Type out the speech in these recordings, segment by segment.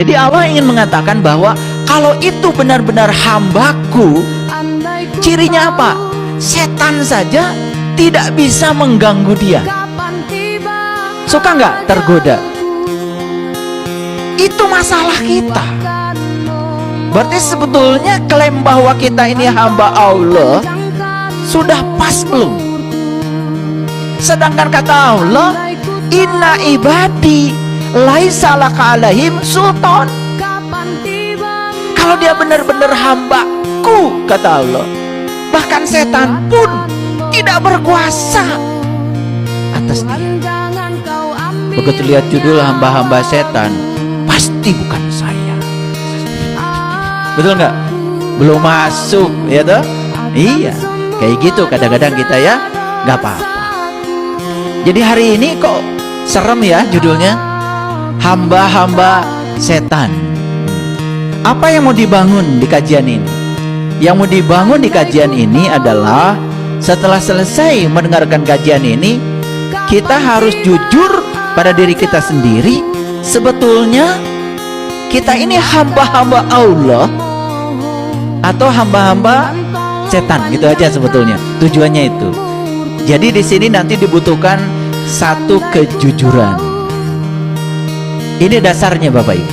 Jadi Allah ingin mengatakan bahwa kalau itu benar-benar hambaku, cirinya apa? Setan saja tidak bisa mengganggu dia. Suka nggak tergoda? Itu masalah kita. Berarti sebetulnya klaim bahwa kita ini hamba Allah sudah pas belum? Sedangkan kata Allah, inna ibadi laisa laka alaihim sultan. Kalau dia benar-benar hambaku, kata Allah, bahkan setan pun tidak berkuasa atas dia. Begitu lihat judul hamba-hamba setan, pasti bukan saya. Betul nggak? Belum masuk, ya toh? Iya, kayak gitu kadang-kadang kita ya, nggak apa-apa. Jadi hari ini kok serem ya judulnya, hamba-hamba setan. Apa yang mau dibangun di kajian ini? Yang mau dibangun di kajian ini adalah setelah selesai mendengarkan kajian ini, kita harus jujur pada diri kita sendiri. Sebetulnya kita ini hamba-hamba Allah atau hamba-hamba setan, gitu aja sebetulnya tujuannya itu. Jadi di sini nanti dibutuhkan satu kejujuran. Ini dasarnya Bapak Ibu.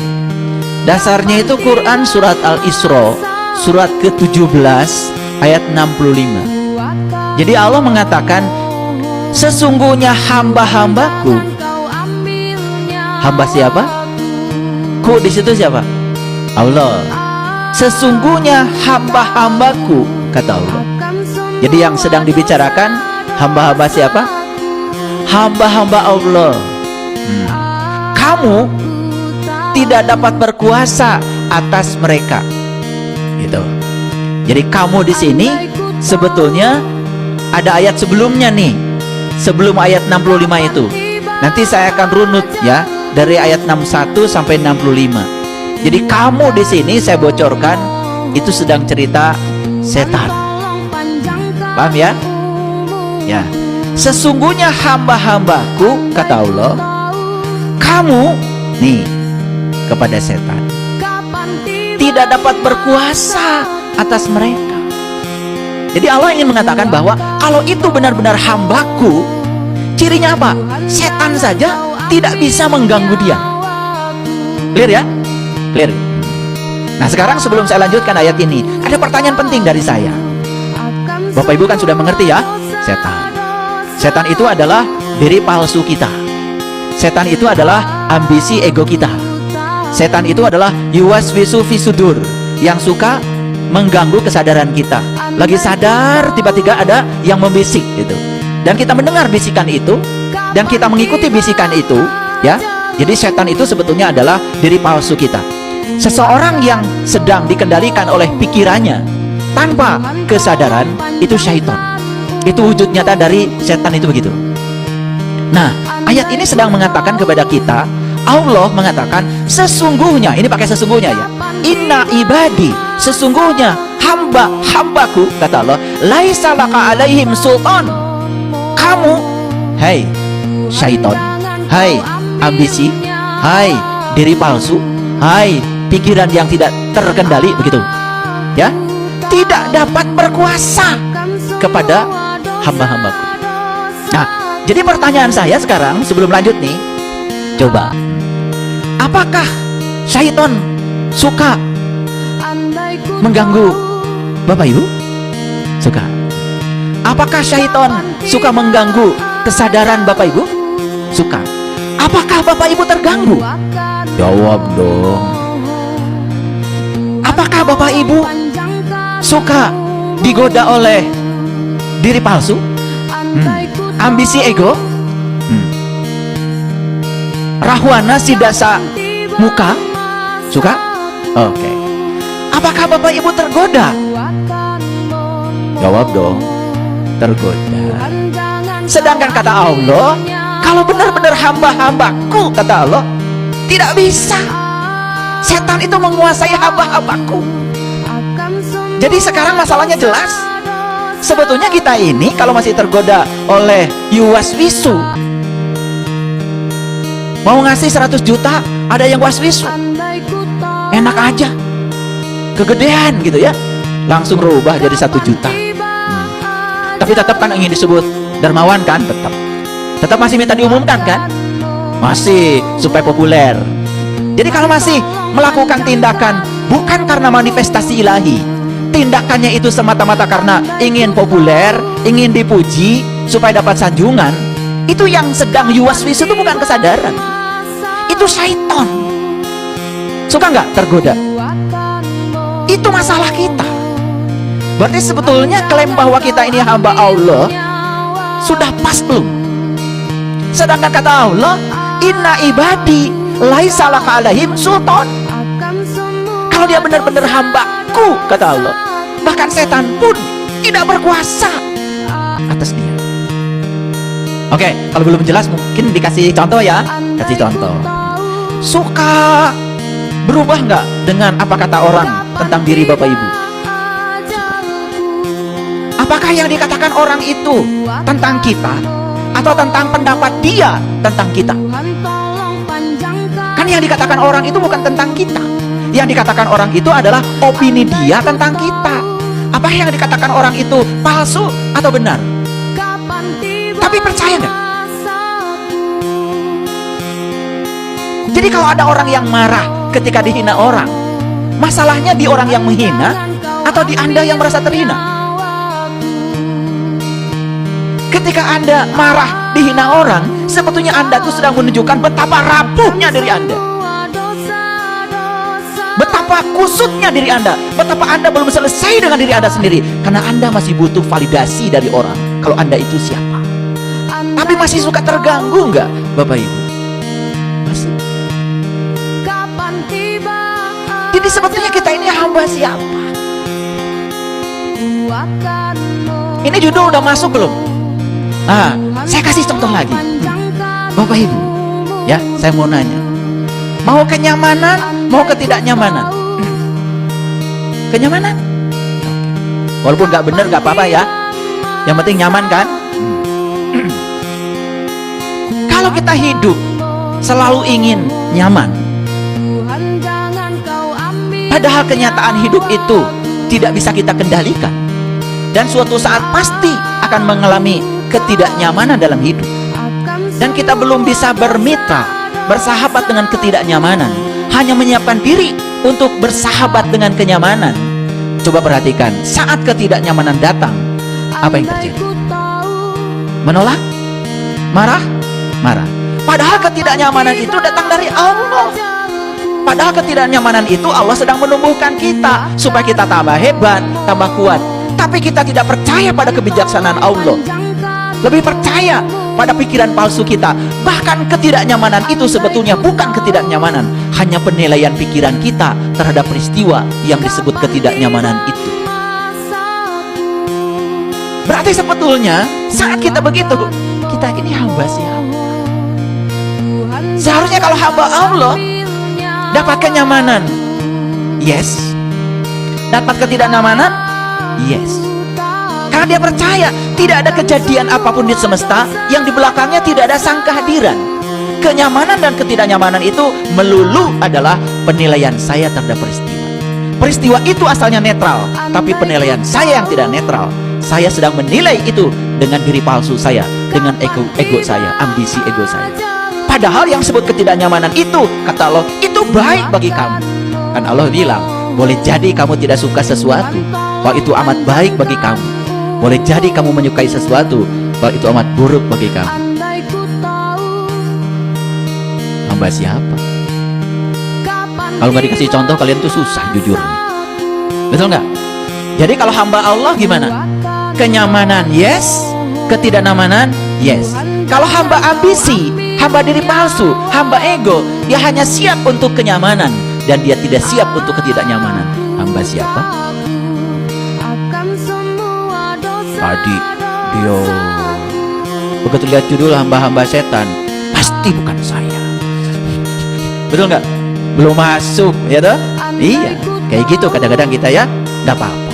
Dasarnya itu Quran surat Al-Isra surat ke-17 ayat 65. Jadi Allah mengatakan, sesungguhnya hamba-hambaku. Hamba siapa? Ku di situ siapa? Allah. Sesungguhnya hamba-hambaku, kata Allah. Jadi yang sedang dibicarakan hamba-hamba siapa? Hamba-hamba Allah. Kamu tidak dapat berkuasa atas mereka. Gitu. Jadi kamu di sini sebetulnya ada ayat sebelumnya nih. Sebelum ayat 65 itu. Nanti saya akan runut ya dari ayat 61 sampai 65. Jadi kamu di sini saya bocorkan itu sedang cerita setan. Paham ya? Ya. Sesungguhnya hamba-hambaku, kata Allah, kamu nih kepada setan tidak dapat berkuasa atas mereka. Jadi Allah ingin mengatakan bahwa kalau itu benar-benar hambaku, cirinya apa? Setan saja tidak bisa mengganggu dia. Clear ya? Clear. Nah sekarang sebelum saya lanjutkan ayat ini, ada pertanyaan penting dari saya. Bapak Ibu kan sudah mengerti ya, setan. Setan itu adalah diri palsu kita. Setan itu adalah ambisi ego kita. Setan itu adalah yuwaswisu fi sudur, yang suka mengganggu kesadaran kita. Lagi sadar tiba-tiba ada yang membisik gitu. Dan kita mendengar bisikan itu dan kita mengikuti bisikan itu, ya. Jadi setan itu sebetulnya adalah diri palsu kita. Seseorang yang sedang dikendalikan oleh pikirannya tanpa kesadaran itu syaitan. Itu wujud nyata dari setan itu begitu. Nah, ayat ini sedang mengatakan kepada kita, Allah mengatakan sesungguhnya, ini pakai sesungguhnya ya, inna ibadi, sesungguhnya hamba-hambaku, kata Allah, laisa laka alaihim sultan. Kamu, hai syaitan, hai ambisi, hai diri palsu, hai pikiran yang tidak terkendali begitu ya, tidak dapat berkuasa kepada hamba-hambaku. Nah, jadi pertanyaan saya sekarang sebelum lanjut nih, coba, apakah syaitan suka mengganggu Bapak Ibu? Suka. Apakah syaitan suka mengganggu kesadaran Bapak Ibu? Suka. Apakah Bapak Ibu terganggu? Jawab dong. Apakah Bapak Ibu suka digoda oleh diri palsu? Ambisi ego? Rahwana si dasa muka? Suka? Oke. Apakah Bapak Ibu tergoda? Jawab dong. Tergoda. Sedangkan kata Allah, kalau benar-benar hamba-hambaku, kata Allah, tidak bisa. Setan itu menguasai hamba-hambaku. Jadi sekarang masalahnya jelas. Sebetulnya kita ini kalau masih tergoda oleh yuwaswisu, mau ngasih 100 juta, ada yang waswisu. enak aja, kegedean gitu ya, langsung rubah jadi 1 juta. Tapi tetap kan ingin disebut dermawan kan, tetap masih minta diumumkan kan, masih supaya populer. Jadi kalau masih melakukan tindakan bukan karena manifestasi ilahi, tindakannya itu semata-mata karena ingin populer, ingin dipuji supaya dapat sanjungan, itu yang sedang yuwaswis itu bukan kesadaran, itu syaitan. Suka nggak tergoda? Itu masalah kita. Berarti sebetulnya klaim bahwa kita ini hamba Allah sudah pas belum? Sedangkan kata Allah, inna ibadi laisa laka alaihim sultan. Kalau dia benar-benar hambaku, kata Allah, bahkan setan pun tidak berkuasa atas dia. Oke, kalau belum jelas mungkin dikasih contoh ya. Kasih contoh. Suka berubah nggak dengan apa kata orang tentang diri Bapak Ibu? Apakah yang dikatakan orang itu tentang kita atau tentang pendapat dia tentang kita? Kan yang dikatakan orang itu bukan tentang kita. Yang dikatakan orang itu adalah opini dia tentang kita. Apa yang dikatakan orang itu palsu atau benar? Tapi percaya nggak? Jadi kalau ada orang yang marah ketika dihina orang, masalahnya di orang yang menghina atau di Anda yang merasa terhina? Ketika Anda marah dihina orang, sebetulnya Anda tuh sedang menunjukkan betapa rapuhnya diri Anda, betapa kusutnya diri Anda, betapa Anda belum selesai dengan diri Anda sendiri, karena Anda masih butuh validasi dari orang kalau Anda itu siapa. Tapi masih suka terganggu nggak Bapak Ibu? Masih. Jadi sebetulnya kita ini hamba siapa? Ini judul udah masuk belum? Saya kasih contoh lagi. Bapak Ibu, ya, saya mau nanya, mau kenyamanan, mau ketidaknyamanan? Kenyamanan? Walaupun nggak bener nggak apa-apa ya, yang penting nyaman kan? Kalau kita hidup selalu ingin nyaman, padahal kenyataan hidup itu tidak bisa kita kendalikan, dan suatu saat pasti akan mengalami ketidaknyamanan dalam hidup, dan kita belum bisa bermitra, bersahabat dengan ketidaknyamanan, hanya menyiapkan diri untuk bersahabat dengan kenyamanan. Coba perhatikan, saat ketidaknyamanan datang, apa yang terjadi? Menolak? Marah? Marah. Padahal ketidaknyamanan itu datang dari Allah. Padahal ketidaknyamanan itu Allah sedang menumbuhkan kita supaya kita tambah hebat, tambah kuat. Tapi kita tidak percaya pada kebijaksanaan Allah, lebih percaya pada pikiran palsu kita. Bahkan ketidaknyamanan itu sebetulnya bukan ketidaknyamanan, hanya penilaian pikiran kita terhadap peristiwa yang disebut ketidaknyamanan itu. Berarti sebetulnya saat kita begitu, kita ini hamba siapa? Seharusnya kalau hamba Allah dapat kenyamanan, yes. Dapat ketidaknyamanan, yes. Karena dia percaya tidak ada kejadian apapun di semesta yang di belakangnya tidak ada sang kehadiran. Kenyamanan dan ketidaknyamanan itu melulu adalah penilaian saya terhadap peristiwa. Peristiwa itu asalnya netral, tapi penilaian saya yang tidak netral. Saya sedang menilai itu dengan diri palsu saya, dengan ego saya, ambisi ego saya. Padahal yang disebut ketidaknyamanan itu, kata Allah, itu baik bagi kamu. Kan Allah bilang, boleh jadi kamu tidak suka sesuatu, bahwa itu amat baik bagi kamu. Boleh jadi kamu menyukai sesuatu, bahwa itu amat buruk bagi kamu. Hamba siapa? Kalau nggak dikasih contoh, kalian tuh susah jujur. Betul nggak? Jadi kalau hamba Allah gimana? Kenyamanan yes, ketidaknyamanan yes. Kalau hamba ambisi, hamba diri palsu, hamba ego, dia hanya siap untuk kenyamanan dan dia tidak siap untuk ketidaknyamanan. Hamba siapa? Tadi dia begitu lihat judul hamba-hamba setan, pasti bukan saya. Betul nggak? Belum masuk, ya toh? Iya, kayak gitu kadang-kadang kita ya, nggak apa-apa.